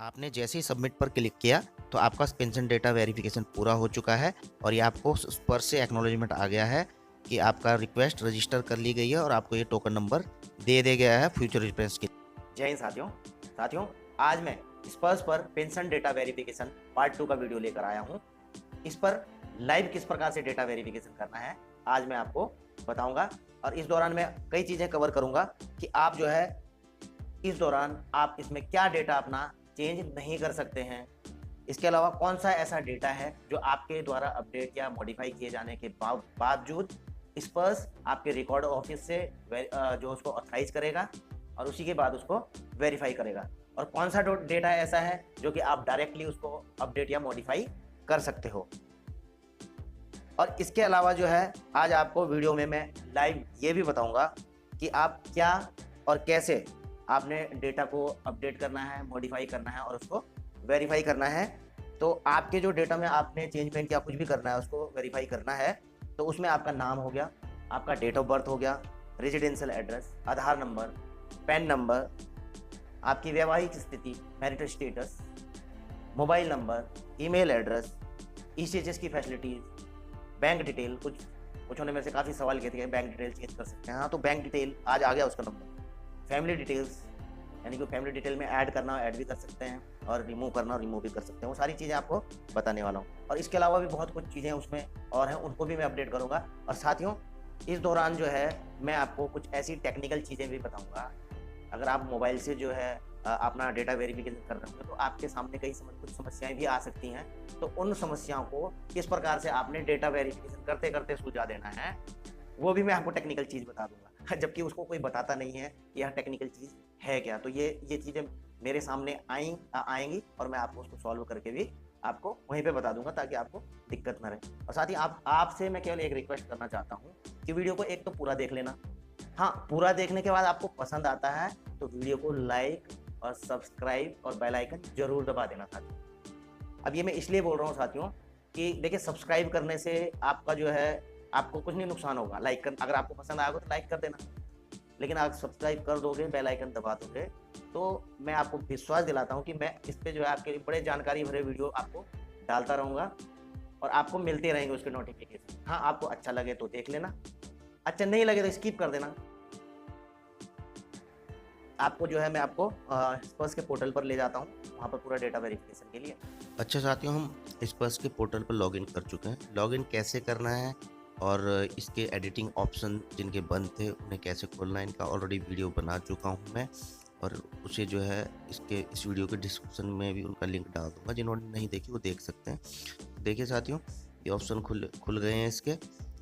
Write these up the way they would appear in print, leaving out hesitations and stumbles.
आपने जैसे ही सबमिट पर क्लिक किया तो आपका पेंशन डेटा वेरिफिकेशन पूरा हो चुका है और ये आपको उस पर से एक्नॉलेजमेंट आ गया है कि आपका रिक्वेस्ट रजिस्टर कर ली गई है और आपको ये टोकन नंबर दे दिया गया है फ्यूचर रेफरेंस के। जय हिंद साथियों, आज मैं स्पर्श पर पेंशन डेटा वेरिफिकेशन पार्ट 2 का वीडियो लेकर आया हूँ। इस पर लाइव किस प्रकार से डेटा वेरिफिकेशन करना है आज मैं आपको बताऊंगा और इस दौरान मैं कई चीज़ें कवर करूंगा कि आप जो है इस दौरान आप इसमें क्या डेटा अपना चेंज नहीं कर सकते हैं। इसके अलावा कौन सा ऐसा डेटा है जो आपके द्वारा अपडेट या मॉडिफाई किए जाने के बावजूद स्पर्श आपके रिकॉर्ड ऑफिस से जो उसको ऑथराइज करेगा और उसी के बाद उसको वेरीफाई करेगा, और कौन सा डेटा ऐसा है जो कि आप डायरेक्टली उसको अपडेट या मॉडिफाई कर सकते हो। और इसके अलावा जो है आज आपको वीडियो में मैं लाइव ये भी बताऊंगा कि आप क्या और कैसे आपने डेटा को अपडेट करना है, मॉडिफाई करना है और उसको वेरीफाई करना है। तो आपके जो डेटा में आपने चेंजमेंट या कुछ भी करना है उसको वेरीफाई करना है, तो उसमें आपका नाम हो गया, आपका डेट ऑफ बर्थ हो गया, रेजिडेंशियल एड्रेस, आधार नंबर, पैन नंबर, आपकी वैवाहिक स्थिति, marital status, mobile number, email address, ECHS की फैसिलिटीज़, बैंक डिटेल। कुछ होने में से काफ़ी सवाल किए थे बैंक डिटेल चेंज कर सकते हैं। हाँ, तो बैंक डिटेल आज आ गया उसका नंबर। फैमिली डिटेल्स, यानी कि फैमिली डिटेल में ऐड करना ऐड भी कर सकते हैं और रिमूव करना रिमूव भी कर सकते हैं। वो सारी चीज़ें आपको बताने वाला हूँ और इसके अलावा भी बहुत कुछ चीज़ें उसमें और हैं, उनको भी मैं अपडेट करूँगा। और साथियों, इस दौरान जो है मैं आपको कुछ ऐसी टेक्निकल चीज़ें भी बताऊँगा। अगर आप मोबाइल से जो है अपना डेटा वेरिफिकेशन कर रहे होंगे तो आपके सामने कुछ समस्याएं भी आ सकती हैं। तो उन समस्याओं को किस प्रकार से आपने डेटा वेरिफिकेशन करते करते सुलझा देना है, वो भी मैं आपको टेक्निकल चीज़ बता दूंगा, जबकि उसको कोई बताता नहीं है यह टेक्निकल चीज़ है क्या। तो ये चीज़ें मेरे सामने आएंगी और मैं आपको उसको सॉल्व करके भी आपको वहीं पे बता दूंगा ताकि आपको दिक्कत ना रहे। और साथ ही आपसे मैं केवल एक रिक्वेस्ट करना चाहता हूँ कि वीडियो को एक तो पूरा देख लेना। हाँ, पूरा देखने के बाद आपको पसंद आता है तो वीडियो को लाइक और सब्सक्राइब और बेल आइकन जरूर दबा देना साथियों। अब ये मैं इसलिए बोल रहा हूँ साथियों कि देखिए, सब्सक्राइब करने से आपका जो है आपको कुछ नहीं नुकसान होगा। लाइक कर, अगर आपको पसंद आएगा तो लाइक कर देना, लेकिन अगर सब्सक्राइब कर दोगे, बेल आइकन दबा दोगे, तो मैं आपको विश्वास दिलाता हूँ कि मैं इस पे जो है आपके लिए बड़े जानकारी भरे वीडियो आपको डालता रहूँगा और आपको मिलते रहेंगे उसके नोटिफिकेशन। हाँ, आपको अच्छा लगे तो देख लेना, अच्छा नहीं लगे तो स्किप कर देना। आपको जो है मैं आपको स्पर्श के पोर्टल पर ले जाता हूँ, वहाँ पर पूरा डेटा वेरिफिकेशन के लिए। अच्छा साथियों, हम स्पर्श के पोर्टल पर लॉगिन कर चुके हैं। लॉगिन कैसे करना है और इसके एडिटिंग ऑप्शन जिनके बंद थे उन्हें कैसे खोलना है, इनका ऑलरेडी वीडियो बना चुका हूँ मैं, और उसे जो है इस वीडियो के डिस्क्रिप्शन में भी उनका लिंक डाल दूँगा। जिन्होंने नहीं देखी वो देख सकते हैं। देखिए साथियों, ये ऑप्शन खुल गए हैं इसके,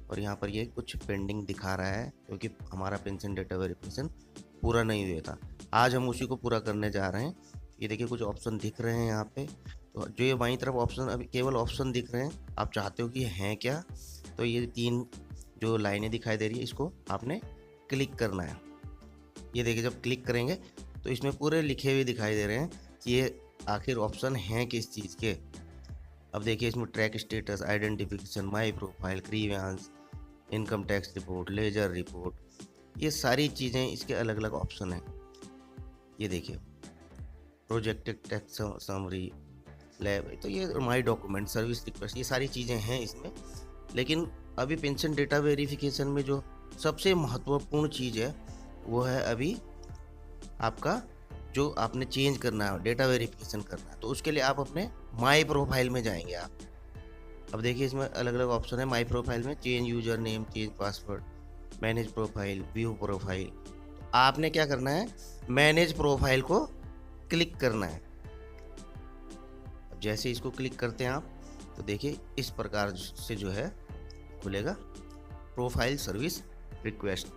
और यहाँ पर ये कुछ पेंडिंग दिखा रहा है क्योंकि हमारा पेंशन डेटा वेरिफिकेशन पूरा नहीं हुआ था। आज हम उसी को पूरा करने जा रहे हैं। ये देखिए कुछ ऑप्शन दिख रहे हैं यहाँ पे, तो जो ये बाईं तरफ ऑप्शन, अभी केवल ऑप्शन दिख रहे हैं। आप चाहते हो कि ये हैं क्या, तो ये 3 जो लाइनें दिखाई दे रही है इसको आपने क्लिक करना है। ये देखिए, जब क्लिक करेंगे तो इसमें पूरे लिखे हुए दिखाई दे रहे हैं कि ये आखिर ऑप्शन हैं किस चीज़ के। अब देखिए इसमें track status, identification, my profile, grievance, income tax report, ledger report, ये सारी चीज़ें इसके अलग अलग ऑप्शन हैं। ये देखिए प्रोजेक्टेड टैक्स समरी, लैब, तो ये माई डॉक्यूमेंट, सर्विस रिक्वेस्ट, ये सारी चीज़ें हैं इसमें। लेकिन अभी पेंशन डेटा वेरिफिकेशन में जो सबसे महत्वपूर्ण चीज़ है वो है अभी आपका जो आपने चेंज करना है, डेटा वेरिफिकेशन करना है, तो उसके लिए आप अपने माई प्रोफाइल में जाएंगे आप। अब देखिए इसमें अलग अलग ऑप्शन है। माई प्रोफाइल में change user name, change password, manage profile, view profile. तो आपने क्या करना है, मैनेज प्रोफाइल को क्लिक करना है। अब जैसे इसको क्लिक करते हैं आप तो देखिए इस प्रकार से जो है खुलेगा प्रोफाइल सर्विस रिक्वेस्ट।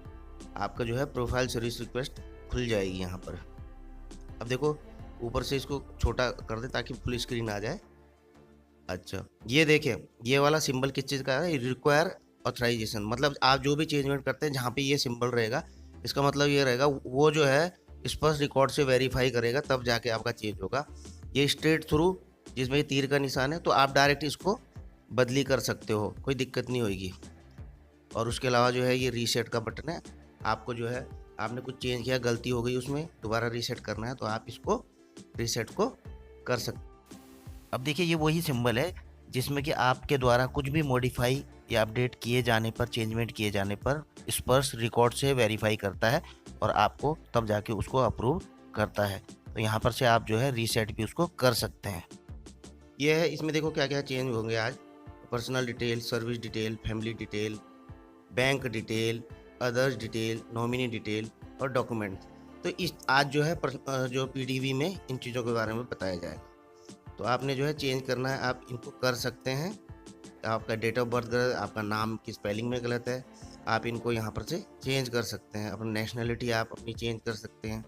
आपका जो है प्रोफाइल सर्विस रिक्वेस्ट खुल जाएगी यहाँ पर। अब देखो ऊपर से इसको छोटा कर दे ताकि फुल स्क्रीन आ जाए। अच्छा, ये देखिए ये वाला सिंबल किस चीज़ का है, रिक्वायर ऑथराइजेशन, मतलब आप जो भी चेंजमेंट करते हैं जहाँ पे ये सिंबल रहेगा, इसका मतलब ये रहेगा वो जो है स्पर्श रिकॉर्ड से वेरीफाई करेगा तब जाके आपका चेंज होगा। ये स्ट्रेट थ्रू जिसमें ये तीर का निशान है, तो आप डायरेक्ट इसको बदली कर सकते हो, कोई दिक्कत नहीं होगी। और उसके अलावा जो है ये रीसेट का बटन है। आपको जो है आपने कुछ चेंज किया, गलती हो गई उसमें, दोबारा रीसेट करना है तो आप इसको रीसेट को कर सकते। अब देखिए ये वही सिंबल है जिसमें कि आपके द्वारा कुछ भी मॉडिफाई या अपडेट किए जाने पर, चेंजमेंट किए जाने पर स्पर्श रिकॉर्ड से वेरीफाई करता है और आपको तब जाके उसको अप्रूव करता है। तो यहाँ पर से आप जो है रीसेट भी उसको कर सकते हैं। ये है, इसमें देखो क्या क्या चेंज होंगे आज। Personal detail, service detail, family detail, bank detail, others detail, nominee detail और डॉक्यूमेंट। तो इस आज जो है जो पीडीवी में इन चीज़ों के बारे में बताया जाएगा। तो आपने जो है चेंज करना है, आप इनको कर सकते हैं। आपका डेट ऑफ बर्थ गलत, आपका नाम की स्पेलिंग में गलत है, आप इनको यहाँ पर से चेंज कर सकते हैं। अपनी नेशनलिटी आप अपनी चेंज कर सकते हैं।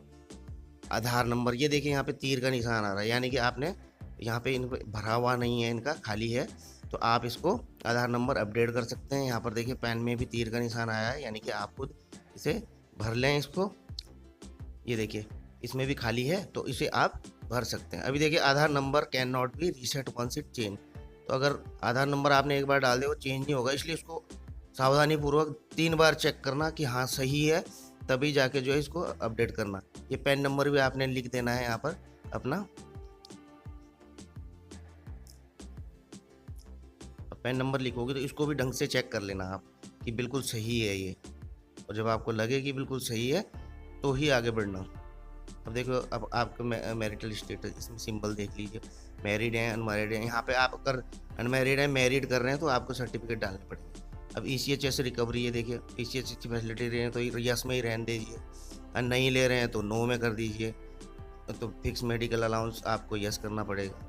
आधार नंबर, ये देखिए यहाँ पे तीर का निशान आ रहा है, यानी कि आपने यहाँ पे इनको भरा हुआ नहीं है, इनका खाली है, तो आप इसको आधार नंबर अपडेट कर सकते हैं। यहाँ पर देखिए पैन में भी तीर का निशान आया है, यानी कि आप खुद इसे भर लें इसको। ये देखिए इसमें भी खाली है, तो इसे आप भर सकते हैं। अभी देखिए Aadhaar number can not be reset once it change. तो अगर आधार नंबर आपने एक बार डाल दिया वो चेंज नहीं होगा, इसलिए उसको सावधानी पूर्वक 3 बार चेक करना कि हाँ सही है, तभी जाके जो है इसको अपडेट करना। ये पैन नंबर भी आपने लिख देना है यहाँ पर अपना। पैन नंबर लिखोगे तो इसको भी ढंग से चेक कर लेना आप कि बिल्कुल सही है ये, और जब आपको लगे कि बिल्कुल सही है तो ही आगे बढ़ना। अब देखो, अब आपका मैरिटल स्टेटस, इसमें सिंबल देख लीजिए, मैरिड हैं, अनमैरिड हैं। यहाँ पे आप अगर अनमैरिड हैं, मैरिड कर रहे हैं तो आपको सर्टिफिकेट डालने पड़ेंगे। अब ECHS रिकवरी है, देखिए ECHS की फैसिलिटी रहे हैं तो यस में ही रहने दीजिए, और नहीं ले रहे हैं तो नो में कर दीजिए। तो फिक्स मेडिकल अलाउंस आपको यस करना पड़ेगा,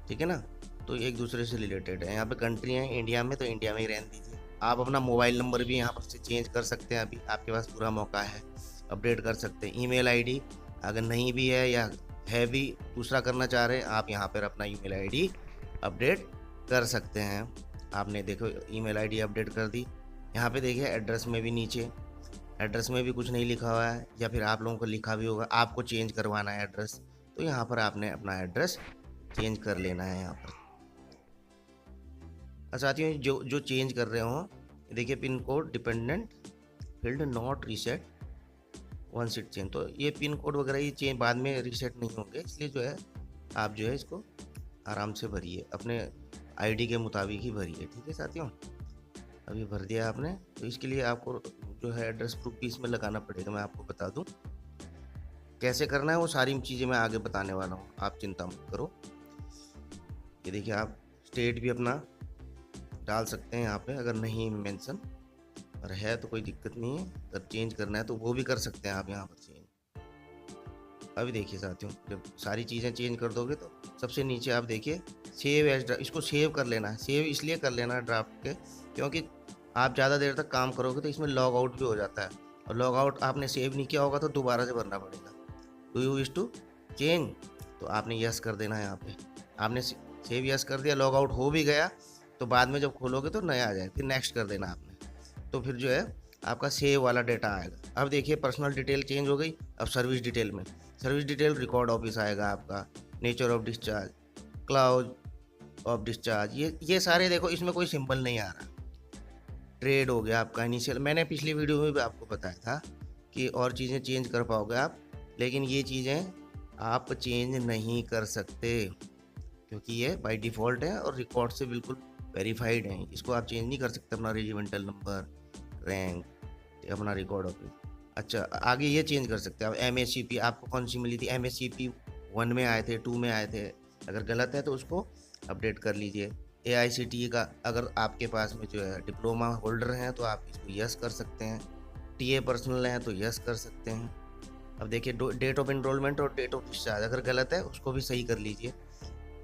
ठीक है ना। तो एक दूसरे से रिलेटेड है। यहाँ पे कंट्री है इंडिया में, तो इंडिया में ही रहने दीजिए। आप अपना मोबाइल नंबर भी यहाँ पर से चेंज कर सकते हैं, अभी आपके पास पूरा मौका है, अपडेट कर सकते हैं। ईमेल आईडी अगर नहीं भी है या है भी, दूसरा करना चाह रहे हैं, आप यहाँ पर अपना ईमेल आईडी अपडेट कर सकते हैं। आपने देखो ईमेल आईडी अपडेट कर दी। यहाँ पे देखिए एड्रेस में भी, नीचे एड्रेस में भी कुछ नहीं लिखा हुआ है, या फिर आप लोगों को लिखा भी होगा, आपको चेंज करवाना है एड्रेस, तो यहाँ पर आपने अपना एड्रेस चेंज कर लेना है यहाँ पर। साथियों जो जो चेंज कर रहे हो, देखिए pin code dependent field not reset once it change. तो ये पिन कोड वगैरह ये चेंज बाद में रीसेट नहीं होंगे, इसलिए जो है आप जो है इसको आराम से भरिए, अपने आईडी के मुताबिक ही भरिए, ठीक है साथियों। अभी भर दिया आपने, तो इसके लिए आपको जो है एड्रेस प्रूफ भी इसमें लगाना पड़ेगा। मैं आपको बता दूं कैसे करना है, वो सारी चीज़ें मैं आगे बताने वाला हूँ, आप चिंता मत करो। ये देखिए आप स्टेट भी अपना डाल सकते हैं यहाँ पे, अगर नहीं मेंशन और है तो कोई दिक्कत नहीं है। अगर चेंज करना है तो वो भी कर सकते हैं आप यहाँ पर चेंज। अभी देखिए साथियों, जब सारी चीज़ें चेंज कर दोगे तो सबसे नीचे आप देखिए सेव एज ड्राफ्ट, इसको सेव कर लेना है। सेव इसलिए कर लेना है ड्राफ्ट के, क्योंकि आप ज़्यादा देर तक काम करोगे तो इसमें लॉग आउट भी हो जाता है, और लॉग आउट आपने सेव नहीं किया होगा तो दोबारा से भरना पड़ेगा। Do you wish to change, तो आपने यस कर देना है यहाँ पे। आपने सेव यस कर दिया, लॉग आउट हो भी गया तो बाद में जब खोलोगे तो नया आ जाए, फिर नेक्स्ट कर देना आपने, तो फिर जो है आपका सेव वाला डेटा आएगा। अब देखिए पर्सनल डिटेल चेंज हो गई। अब सर्विस डिटेल में, सर्विस डिटेल रिकॉर्ड ऑफिस आएगा आपका, nature of discharge, clause of discharge, ये सारे देखो, इसमें कोई सिंबल नहीं आ रहा। ट्रेड हो गया आपका इनिशियल, मैंने पिछली वीडियो में भी आपको बताया था कि और चीज़ें चेंज कर पाओगे आप, लेकिन ये चीज़ें आप चेंज नहीं कर सकते क्योंकि ये बाय डिफ़ॉल्ट है और रिकॉर्ड से बिल्कुल वेरीफाइड है। इसको आप चेंज नहीं कर सकते, अपना रेजिमेंटल नंबर, रैंक, अपना रिकॉर्ड ऑफिस। अच्छा आगे ये चेंज कर सकते हैं आप। MSCP आपको कौन सी मिली थी, MSCP 1 में आए थे, 2 में आए थे, अगर गलत है तो उसको अपडेट कर लीजिए। AICTE का अगर आपके पास में जो है डिप्लोमा होल्डर हैं तो आप इसको यस कर सकते हैं। TA पर्सनल हैं तो यस कर सकते हैं। अब देखिए डेट ऑफ एनरोलमेंट और डेट ऑफ डिस्चार्ज अगर गलत है उसको भी सही कर लीजिए,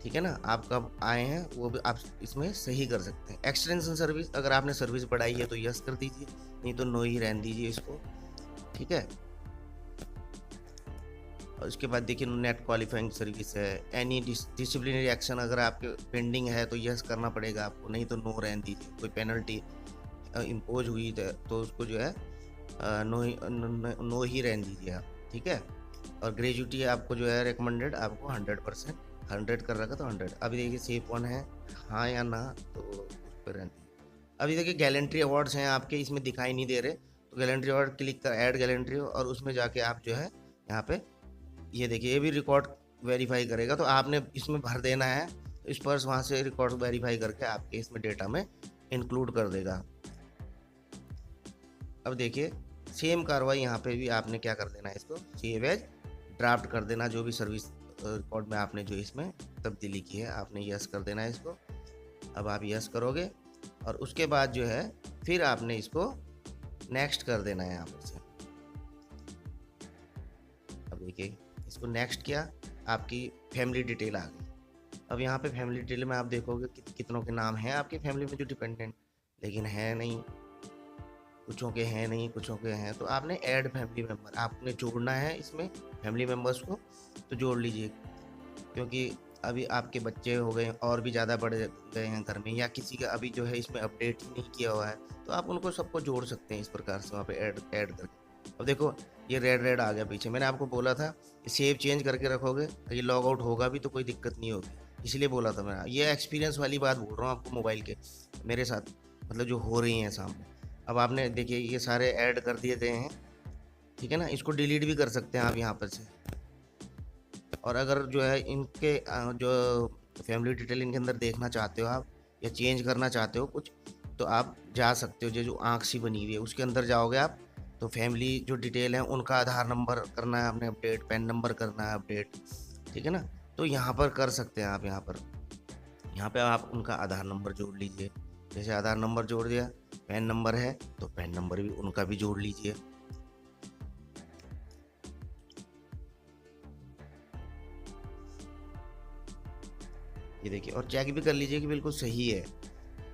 ठीक है ना। आप कब आए हैं वो भी आप इसमें सही कर सकते हैं। एक्सटेंशन सर्विस, अगर आपने सर्विस बढ़ाई है तो यस कर दीजिए, नहीं तो नो ही रहने दीजिए इसको, ठीक है। और उसके बाद देखिए नेट क्वालिफाइंग सर्विस है। एनी डिसिप्लिनरी एक्शन अगर आपके पेंडिंग है तो यस करना पड़ेगा आपको, नहीं तो नो रहने दीजिए। कोई पेनल्टी इम्पोज हुई तो उसको जो है नो ही रहने दीजिए आप, ठीक है। और ग्रेजुटी आपको जो है रिकमेंडेड आपको 100%, 100 कर रखा तो 100। अभी देखिए सेफ वन है हाँ या ना, तो उस पर रहती है। अभी देखिए गैलेंट्री अवार्ड्स हैं आपके, इसमें दिखाई नहीं दे रहे, तो गैलेंट्री अवार्ड क्लिक कर ऐड गैलेंट्री, और उसमें जाके आप जो है यहाँ पे ये देखिए ये भी रिकॉर्ड वेरीफाई करेगा, तो आपने इसमें भर देना है, तो स्पर्श वहाँ से रिकॉर्ड वेरीफाई करके आपके इसमें डेटा में इंक्लूड कर देगा। अब देखिए सेम कार्रवाई यहाँ पे भी आपने क्या कर देना है, इसको सेव एज ड्राफ्ट कर देना। जो भी सर्विस रिकॉर्ड में आपने जो इसमें तब्दीली की है आपने यस कर देना है इसको। अब आप यस करोगे और उसके बाद जो है फिर आपने इसको नेक्स्ट कर देना है यहाँ पर से। अब देखिए इसको नेक्स्ट किया, आपकी फैमिली डिटेल आ गई। अब यहाँ पे फैमिली डिटेल में आप देखोगे कितनों के नाम हैं आपकी फैमिली में जो डिपेंडेंट, लेकिन है नहीं, कुछों के हैं नहीं, कुछों के हैं। तो आपने ऐड फैमिली मेम्बर आपने जोड़ना है इसमें फैमिली मेम्बर्स को, तो जोड़ लीजिए। क्योंकि अभी आपके बच्चे हो गए और भी ज़्यादा बढ़ गए हैं घर में, या किसी का अभी जो है इसमें अपडेट ही नहीं किया हुआ है, तो आप उनको सबको जोड़ सकते हैं इस प्रकार से वहाँ पे ऐड करके। अब देखो ये रेड आ गया पीछे, मैंने आपको बोला था सेव चेंज करके रखोगे तो ये लॉग आउट होगा भी तो कोई दिक्कत नहीं होगी, इसलिए बोला था मैं। ये एक्सपीरियंस वाली बात बोल रहा हूँ आपको मोबाइल के मेरे साथ, मतलब जो हो रही हैं सामने। अब आपने देखिए ये सारे ऐड कर दिए गए हैं, ठीक है ना। इसको डिलीट भी कर सकते हैं आप यहाँ पर से। और अगर जो है इनके जो फैमिली डिटेल इनके अंदर देखना चाहते हो आप या चेंज करना चाहते हो कुछ, तो आप जा सकते हो। जो आँख सी बनी हुई है उसके अंदर जाओगे आप, तो फैमिली जो डिटेल है उनका आधार नंबर करना है आपने अपडेट, पैन नंबर करना है अपडेट, ठीक है ना। तो यहाँ पर कर सकते हैं आप, यहाँ पे आप उनका आधार नंबर जोड़ लीजिए। जैसे आधार नंबर जोड़ दिया, पैन नंबर है तो पैन नंबर भी उनका भी जोड़ लीजिए। ये देखिए और चेक भी कर लीजिए कि बिल्कुल सही है।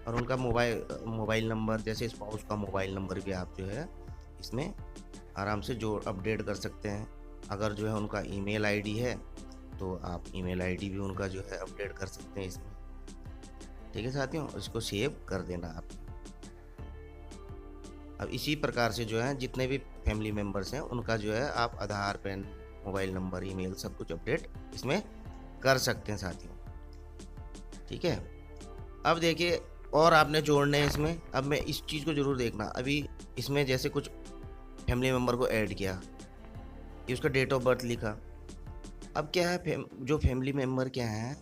और उनका मोबाइल नंबर, जैसे स्पाउस का मोबाइल नंबर भी आप जो है इसमें आराम से जो अपडेट कर सकते हैं। अगर जो है उनका ईमेल आईडी है तो आप ईमेल आईडी भी उनका जो है अपडेट कर सकते हैं इसमें, ठीक है साथियों। इसको सेव कर देना आप। अब इसी प्रकार से जो है जितने भी फैमिली मेम्बर्स हैं उनका जो है आप आधार, पैन, मोबाइल नंबर, ईमेल सब कुछ अपडेट इसमें कर सकते हैं साथियों, ठीक है। अब देखिए और आपने जोड़ने हैं इसमें। अब मैं इस चीज़ को ज़रूर देखना, अभी इसमें जैसे कुछ फैमिली मेम्बर को ऐड किया, ये उसका डेट ऑफ बर्थ लिखा। अब क्या है जो फैमिली मेम्बर क्या है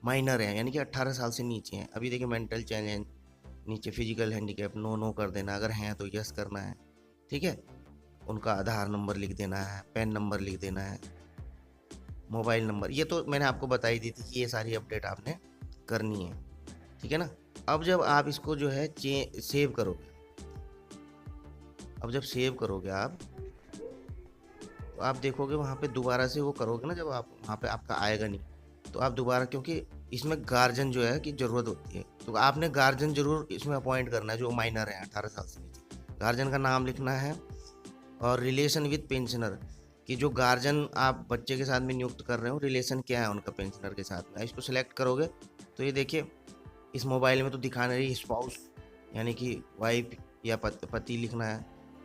माइनर है, यानी कि 18 साल से नीचे हैं। अभी देखिए मेंटल चैलेंज, नीचे फिजिकल हैंडीकैप, नो कर देना, अगर हैं तो यस करना है, ठीक है। उनका आधार नंबर लिख देना है, पैन नंबर लिख देना है, मोबाइल नंबर, ये तो मैंने आपको बताई दी थी कि ये सारी अपडेट आपने करनी है, ठीक है ना। अब जब आप इसको जो है सेव करोगे, अब जब सेव करोगे आप, तो आप देखोगे वहाँ पे दोबारा से वो करोगे ना, जब आप वहाँ पे आपका आएगा नहीं, तो आप दोबारा, क्योंकि इसमें गार्जियन जो है की ज़रूरत होती है, तो आपने गार्जियन जरूर इसमें अपॉइंट करना है जो माइनर है 18 साल से नीचे। गार्जियन का नाम लिखना है और रिलेशन विद पेंशनर, कि जो गार्जियन आप बच्चे के साथ में नियुक्त कर रहे हो रिलेशन क्या है उनका पेंशनर के साथ में, इसको सिलेक्ट करोगे। तो ये देखिए इस मोबाइल में तो दिखा नहीं रही स्पाउस, यानी कि वाइफ या पति लिखना है।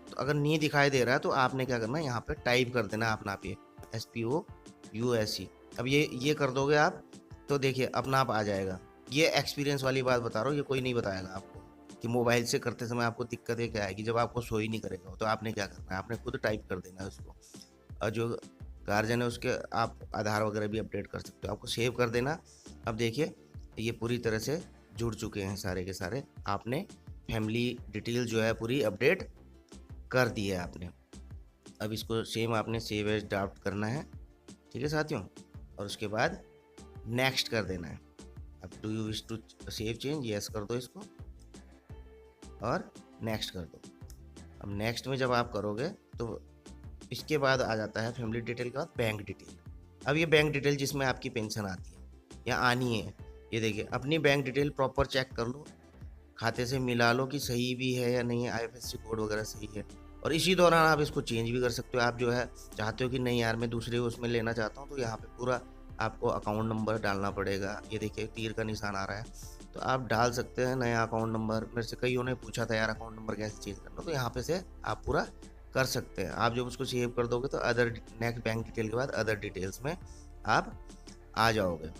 तो अगर नहीं दिखाई दे रहा है तो आपने क्या करना है, यहाँ पे टाइप कर देना अपना आप, ये SPOUSE। अब ये कर दोगे आप, तो देखिए अपना आप आ जाएगा। ये एक्सपीरियंस वाली बात बता रहा हूँ, ये कोई नहीं बताएगा आपको कि मोबाइल से करते समय आपको दिक्कतें क्या आएगी। जब आपको शो ही नहीं करेगा तो आपने क्या करना है, आपने खुद टाइप कर देना है उसको। और जो गार्जियन है उसके आप आधार वगैरह भी अपडेट कर सकते हो, आपको सेव कर देना। अब देखिए ये पूरी तरह से जुड़ चुके हैं सारे के सारे, आपने फैमिली डिटेल जो है पूरी अपडेट कर दी है आपने। अब इसको सेम आपने सेव एज ड्राफ्ट करना है, ठीक है साथियों। और उसके बाद नेक्स्ट कर देना है। अब do you wish to save change, yes कर दो इसको और नेक्स्ट कर दो। अब नेक्स्ट में जब आप करोगे तो इसके बाद आ जाता है फैमिली डिटेल के बाद बैंक डिटेल। अब ये बैंक डिटेल जिसमें आपकी पेंशन आती है या आनी है, ये देखिए अपनी बैंक डिटेल प्रॉपर चेक कर लो, खाते से मिला लो कि सही भी है या नहीं है, IFSC कोड वगैरह सही है। और इसी दौरान आप इसको चेंज भी कर सकते हो। आप जो है चाहते हो कि नहीं यार मैं दूसरे उसमें लेना चाहता हूँ, तो यहाँ पे पूरा आपको अकाउंट नंबर डालना पड़ेगा। ये देखिए तीर का निशान आ रहा है, तो आप डाल सकते हैं नया अकाउंट नंबर। मेरे से कईयों ने पूछा था यार अकाउंट नंबर कैसे चेंज करना, तो यहाँ पे से आप पूरा कर सकते हैं। आप जब उसको सेव कर दोगे तो अदर नेक्स्ट बैंक डिटेल के बाद अदर डिटेल्स में आप आ जाओगे।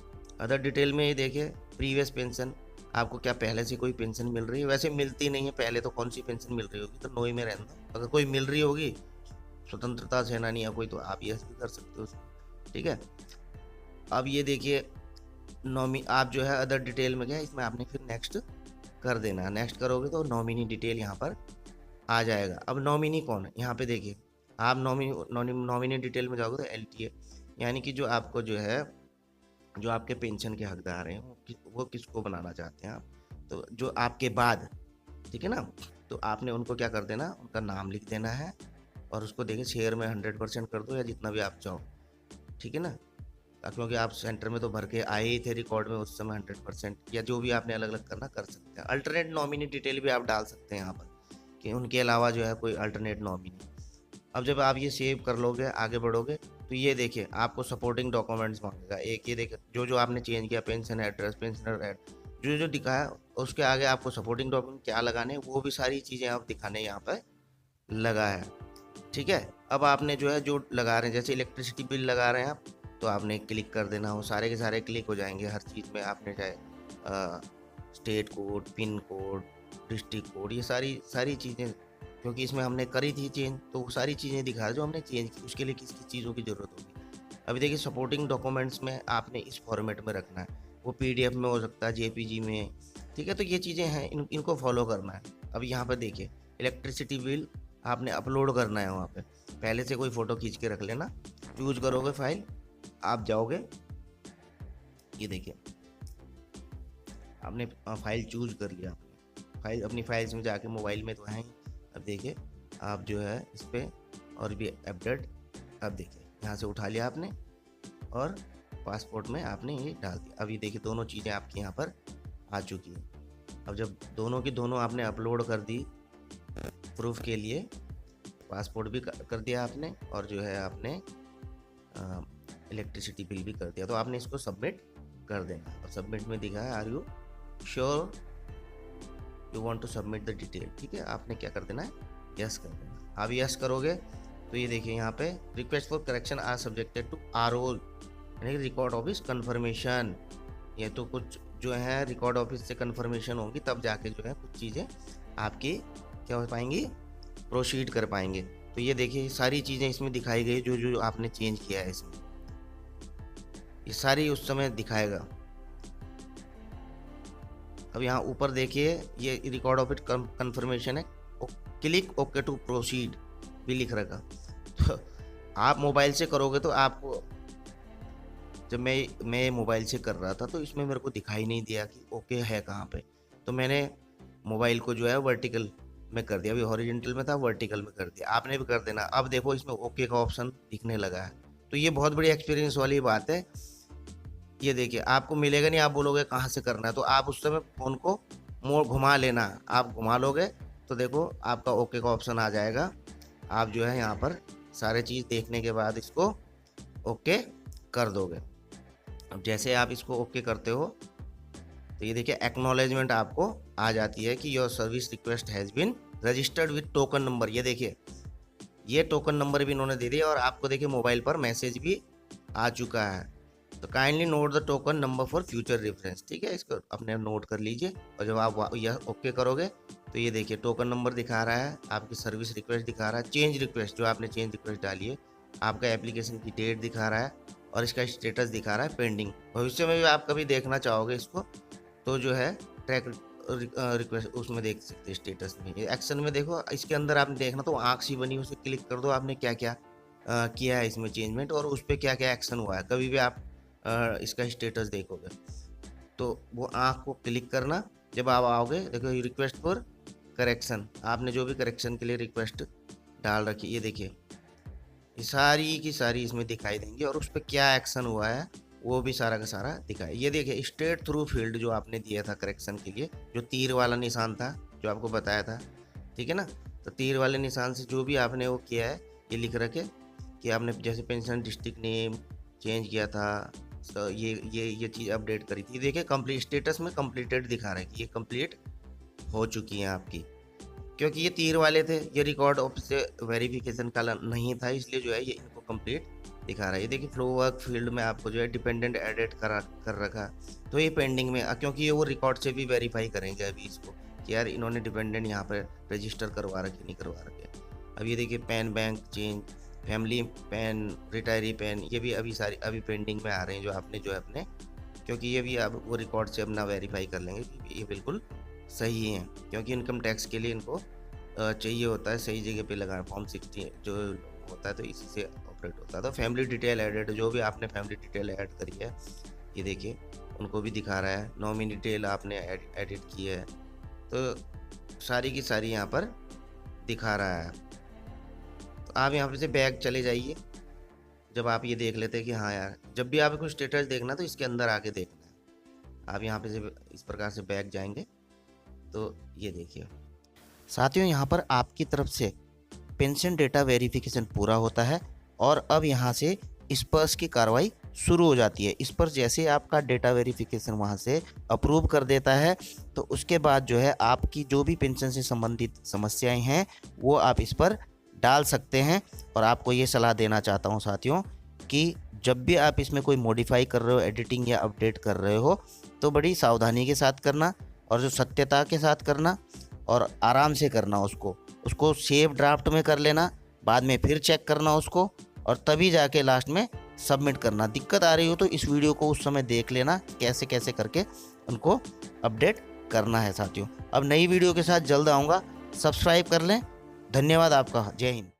अदर डिटेल में ये देखिए प्रीवियस पेंशन, आपको क्या पहले से कोई पेंशन मिल रही है? वैसे मिलती नहीं है पहले, तो कौन सी पेंशन मिल रही होगी, तो नो ही में रहना। अगर कोई मिल रही होगी स्वतंत्रता सेनानी या कोई, तो आप यस भी कर सकते हो उसमें, ठीक है। अब ये देखिए नॉमी आप जो है अदर डिटेल में गया, इसमें आपने फिर नेक्स्ट कर देना है। नेक्स्ट करोगे तो नॉमिनी डिटेल यहाँ पर आ जाएगा। अब नॉमिनी कौन है यहाँ पे देखिए, आप नॉमिनी डिटेल में जाओगे तो एलटीए, यानी कि जो आपको जो है जो आपके पेंशन के हकदार हैं वो किसको बनाना चाहते हैं आप, तो जो आपके बाद, ठीक है ना, तो आपने उनको क्या कर देना, उनका नाम लिख देना है और उसको देखिए शेयर में 100% कर दो या जितना भी आप चाहो, ठीक है ना, क्योंकि आप सेंटर में तो भर के आए ही थे रिकॉर्ड में उस समय 100%, या जो भी आपने अलग अलग करना कर सकते हैं। अल्टरनेट नॉमिनी डिटेल भी आप डाल सकते हैं यहाँ पर कि उनके अलावा जो है कोई अल्टरनेट नॉमिनी। अब जब आप ये सेव कर लोगे आगे बढ़ोगे तो ये देखिए आपको सपोर्टिंग डॉक्यूमेंट्स मांगेगा। एक ये देखिए जो जो आपने चेंज किया, पेंशन एड्रेस, पेंशनर एड, जो जो दिखाया उसके आगे आपको सपोर्टिंग डॉक्यूमेंट क्या लगाने वो भी सारी चीज़ें आप दिखाने यहाँ पर लगा है, ठीक है। अब आपने जो है जो लगा रहे हैं, जैसे इलेक्ट्रिसिटी बिल लगा रहे हैं आप, तो आपने क्लिक कर देना, वो सारे के सारे क्लिक हो जाएंगे हर चीज़ में। आपने चाहे state code, pin code, district code, ये सारी सारी चीज़ें, क्योंकि इसमें हमने करी थी चेंज, तो वो सारी चीज़ें दिखा जो हमने चेंज की, उसके लिए किस किस चीज़ों की ज़रूरत होगी। अभी देखिए सपोर्टिंग डॉक्यूमेंट्स में आपने इस फॉर्मेट में रखना है, वो पीडीएफ में हो सकता है, जेपीजी में, ठीक है। तो ये चीज़ें हैं, इनको फॉलो करना है। अब यहाँ पर देखिए इलेक्ट्रिसिटी बिल आपने अपलोड करना है, वहाँ पे पहले से कोई फ़ोटो खींच के रख लेना। चूज करोगे फाइल, आप जाओगे, ये देखिए आपने फाइल चूज कर लिया, फाइल अपनी फाइल्स में जाके मोबाइल में तो है ही। अब देखिए आप जो है इस पर और भी अपडेट, अब देखिए यहाँ से उठा लिया आपने और पासपोर्ट में आपने ये डाल दिया। अब ये देखिए दोनों चीज़ें आपकी यहाँ पर आ चुकी है। अब जब दोनों की दोनों आपने अपलोड कर दी प्रूफ के लिए, पासपोर्ट भी कर दिया आपने और जो है आपने इलेक्ट्रिसिटी बिल भी कर दिया, तो आपने इसको सबमिट कर देना। और सबमिट में दिखा है are you sure you want to submit the detail, ठीक है, आपने क्या कर देना है, यस कर देना। आप यस करोगे तो ये देखिए यहाँ पे request for correction are subjected to RO, यानी रिकॉर्ड ऑफिस कन्फर्मेशन। ये तो कुछ जो है रिकॉर्ड ऑफिस से कन्फर्मेशन होगी तब जाके जो है कुछ चीज़ें आपकी क्या हो पाएंगी, प्रोसीड कर पाएंगे। तो ये देखिए सारी चीज़ें इसमें दिखाई गई जो जो आपने चेंज किया है, इसमें ये सारी उस समय दिखाएगा। अब यहाँ ऊपर देखिए ये रिकॉर्ड ऑफ इट कन्फर्मेशन है, क्लिक ओके टू प्रोसीड भी लिख रखा। तो आप मोबाइल से करोगे तो आपको, जब मैं मोबाइल से कर रहा था तो इसमें मेरे को दिखाई नहीं दिया कि ओके है कहाँ पे, तो मैंने मोबाइल को जो है वर्टिकल में कर दिया, अभी हॉरिजॉन्टल में था वर्टिकल में कर दिया, आपने भी कर देना। अब देखो इसमें ओके का ऑप्शन दिखने लगा है, तो ये बहुत बड़ी एक्सपीरियंस वाली बात है। ये देखिए आपको मिलेगा नहीं, आप बोलोगे कहाँ से करना है, तो आप उस समय फ़ोन को मोड़ घुमा लेना, आप घुमा लोगे तो देखो आपका ओके का ऑप्शन आ जाएगा। आप जो है यहाँ पर सारे चीज़ देखने के बाद इसको ओके कर दोगे। अब जैसे आप इसको ओके करते हो तो ये देखिए एक्नॉलेजमेंट आपको आ जाती है कि your service request has been registered with token number. ये देखिए ये टोकन नंबर भी इन्होंने दे दिया और आपको देखिए मोबाइल पर मैसेज भी आ चुका है। तो kindly note the token number for future reference, ठीक है, इसको अपने नोट कर लीजिए। और जब आप यह ओके करोगे तो ये देखिए टोकन नंबर दिखा रहा है, आपकी सर्विस रिक्वेस्ट दिखा रहा है, चेंज रिक्वेस्ट जो आपने चेंज रिक्वेस्ट डाली है, आपका एप्लीकेशन की डेट दिखा रहा है और इसका स्टेटस दिखा रहा है पेंडिंग। भविष्य में भी आप कभी देखना चाहोगे इसको तो जो है ट्रैक रिक्वेस्ट उसमें देख सकते हैं स्टेटस में। एक्शन में देखो इसके अंदर आपने देखना तो आँख सी बनी उसे क्लिक कर दो, आपने क्या क्या किया है इसमें चेंजमेंट और उस पर क्या क्या एक्शन हुआ है। कभी भी आप इसका स्टेटस देखोगे तो वो आँख को क्लिक करना, जब आप आओगे देखो रिक्वेस्ट फॉर करेक्शन, आपने जो भी करेक्शन के लिए रिक्वेस्ट डाल रखी ये देखिए ये सारी की सारी इसमें दिखाई देंगी और उस पर क्या एक्शन हुआ है वो भी सारा का सारा दिखाए। ये देखिए स्ट्रेट थ्रू फील्ड जो आपने दिया था करेक्शन के लिए, जो तीर वाला निशान था जो आपको बताया था, ठीक है ना, तो तीर वाले निशान से जो भी आपने वो किया है ये लिख रखे कि आपने जैसे पेंशन डिस्ट्रिक्ट नेम चेंज किया था, तो ये चीज़ अपडेट करी थी। देखिए कंप्लीट स्टेटस में कंप्लीटेड दिखा रहा है कि ये कंप्लीट हो चुकी हैं आपकी, क्योंकि ये तीर वाले थे, ये रिकॉर्ड ऑफिस से वेरिफिकेशन का नहीं था, इसलिए जो है ये इनको कंप्लीट दिखा रहा है। ये देखिए फ्लो वर्क फील्ड में आपको जो है डिपेंडेंट एडिट कर रखा, तो ये पेंडिंग में, क्योंकि ये वो रिकॉर्ड से भी वेरीफाई करेंगे अभी इसको कि यार इन्होंने डिपेंडेंट यहाँ पर रजिस्टर करवा रखे नहीं करवा रखे। अब ये देखिए pan bank change family pan, retiree pan, ये भी अभी पेंडिंग में आ रहे हैं जो आपने जो है अपने, क्योंकि ये भी आप वो रिकॉर्ड से अपना वेरीफाई कर लेंगे कि ये बिल्कुल सही है, क्योंकि इनकम टैक्स के लिए इनको चाहिए होता है सही जगह पे लगाना, फॉर्म 60 जो होता है, तो इसी से ऑपरेट होता है। तो फैमिली डिटेल एडेड, जो भी आपने फैमिली डिटेल ऐड करी है, ये देखिए उनको भी दिखा रहा है। नॉमिनी डिटेल आपने एडिट की है, तो सारी की सारी यहाँ पर दिखा रहा है। तो आप यहाँ पे से बैक चले जाइए। जब आप ये देख लेते हैं कि हाँ यार, जब भी आपको स्टेटस देखना तो इसके अंदर आके देखना है। आप यहाँ पे से इस प्रकार से बैक जाएंगे तो ये देखिए साथियों, यहाँ पर आपकी तरफ से पेंशन डेटा वेरिफिकेशन पूरा होता है और अब यहाँ से स्पर्श की कार्रवाई शुरू हो जाती है। इस पर जैसे आपका डेटा वेरिफिकेशन वहाँ से अप्रूव कर देता है, तो उसके बाद जो है आपकी जो भी पेंशन से संबंधित समस्याएं हैं वो आप इस पर डाल सकते हैं। और आपको ये सलाह देना चाहता हूँ साथियों कि जब भी आप इसमें कोई मॉडिफाई कर रहे हो, एडिटिंग या अपडेट कर रहे हो, तो बड़ी सावधानी के साथ करना और जो सत्यता के साथ करना और आराम से करना। उसको सेव ड्राफ्ट में कर लेना, बाद में फिर चेक करना उसको, और तभी जाके लास्ट में सबमिट करना। दिक्कत आ रही हो तो इस वीडियो को उस समय देख लेना कैसे कैसे करके उनको अपडेट करना है साथियों। अब नई वीडियो के साथ जल्द आऊँगा, सब्सक्राइब कर लें। धन्यवाद आपका, जय हिंद।